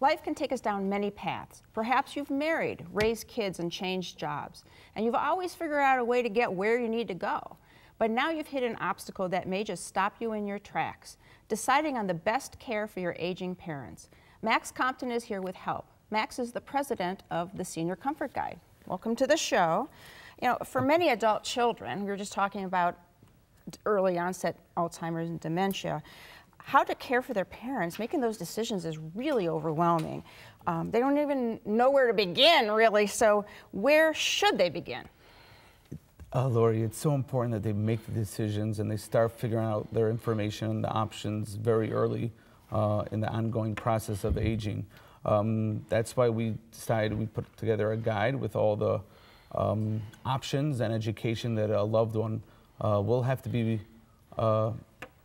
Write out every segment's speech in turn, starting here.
Life can take us down many paths. Perhaps you've married, raised kids, and changed jobs, and you've always figured out a way to get where you need to go. But now you've hit an obstacle that may just stop you in your tracks, deciding on the best care for your aging parents. Max Compton is here with help. Max is the president of the Senior Comfort Guide. Welcome to the show. You know, for many adult children, we were just talking about early onset Alzheimer's and dementia, how to care for their parents, making those decisions is really overwhelming. They don't even know where to begin, really, so where should they begin? Laurie, it's so important that they make the decisions and they start figuring out their information and the options very early in the ongoing process of aging. That's why we decided we put together a guide with all the options and education that a loved one will have to be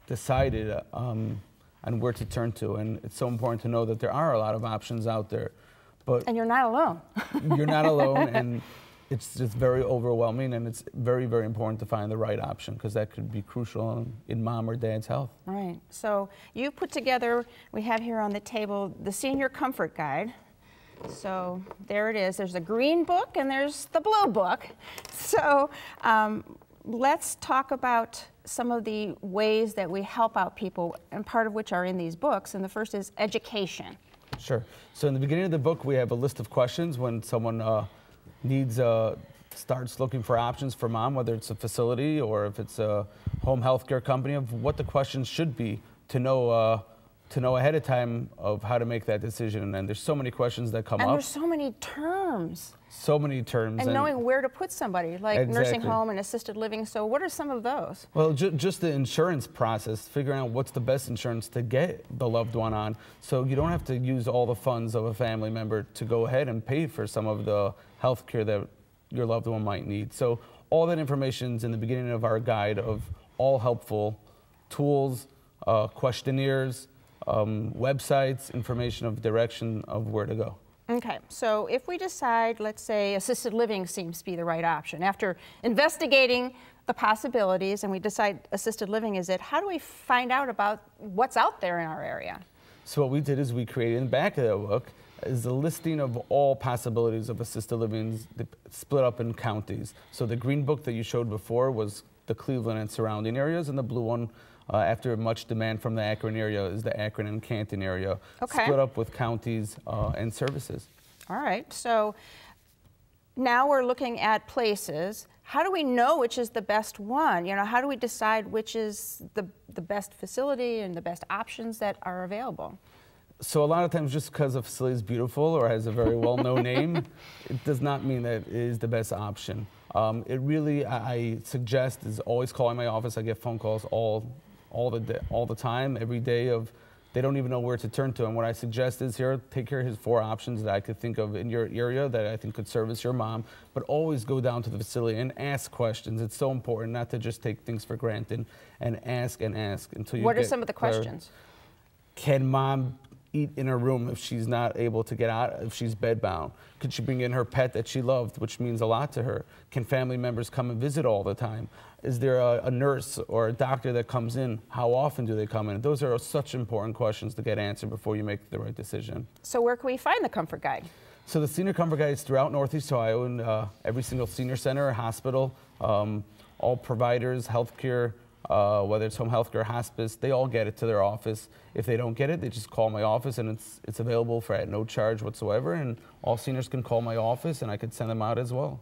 decided on where to turn to. And it's so important to know that there are a lot of options out there. And you're not alone. You're not alone, and it's just very overwhelming, and it's very, very important to find the right option because that could be crucial in mom or dad's health. Right. So you put together, we have here on the table, the Senior Comfort Guide. So there it is. There's the green book and there's the blue book. So let's talk about some of the ways that we help out people, and part of which are in these books. And the first is education. Sure. So in the beginning of the book, we have a list of questions when someone starts looking for options for mom, whether it's a facility or if it's a home health care company, of what the questions should be to know ahead of time of how to make that decision. And there's so many questions that come up. And there's so many terms. So many terms. And knowing where to put somebody, like exactly. nursing home and assisted living. So what are some of those? Well, just the insurance process, figuring out what's the best insurance to get the loved one on, so you don't have to use all the funds of a family member to go ahead and pay for some of the health care that your loved one might need. So all that information is in the beginning of our guide of all helpful tools, questionnaires, websites, information of direction of where to go. Okay, so if we decide, let's say, assisted living seems to be the right option, after investigating the possibilities and we decide assisted living is it, how do we find out about what's out there in our area? So what we did is we created in the back of the book is a listing of all possibilities of assisted living split up in counties. So the green book that you showed before was the Cleveland and surrounding areas, and the blue one, after much demand from the Akron area, is the Akron and Canton area, okay. Split up with counties and services. All right, so now we're looking at places. How do we know which is the best one? You know, how do we decide which is the best facility and the best options that are available? So a lot of times just because a facility is beautiful or has a very well-known name, it does not mean that it is the best option. It really, I suggest, is always calling my office. I get phone calls all the time, every day, of they don't even know where to turn to. And what I suggest is here, take care of his 4 options that I could think of in your area that I think could service your mom, but always go down to the facility and ask questions. It's so important not to just take things for granted and ask until you What get are some of the questions? Can mom eat in her room if she's not able to get out, if she's bedbound? Could she bring in her pet that she loved, which means a lot to her? Can family members come and visit all the time? Is there a nurse or a doctor that comes in? How often do they come in? Those are such important questions to get answered before you make the right decision. So where can we find the Comfort Guide? So the Senior Comfort Guide is throughout Northeast Ohio, and every single senior center or hospital, all providers, healthcare, whether it's home health care or hospice, they all get it to their office. If they don't get it, they just call my office, and it's available at no charge whatsoever, and all seniors can call my office and I could send them out as well.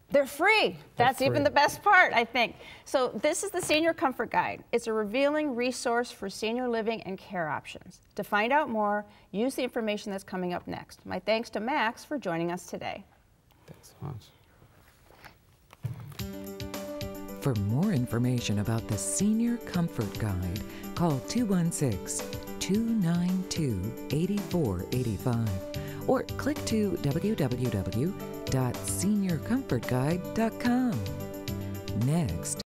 They're free. That's even the best part, I think. So this is the Senior Comfort Guide. It's a revealing resource for senior living and care options. To find out more, use the information that's coming up next. My thanks to Max for joining us today. Thanks so much. For more information about the Senior Comfort Guide, call 216-292-8485 or click to www.seniorcomfortguide.com. Next,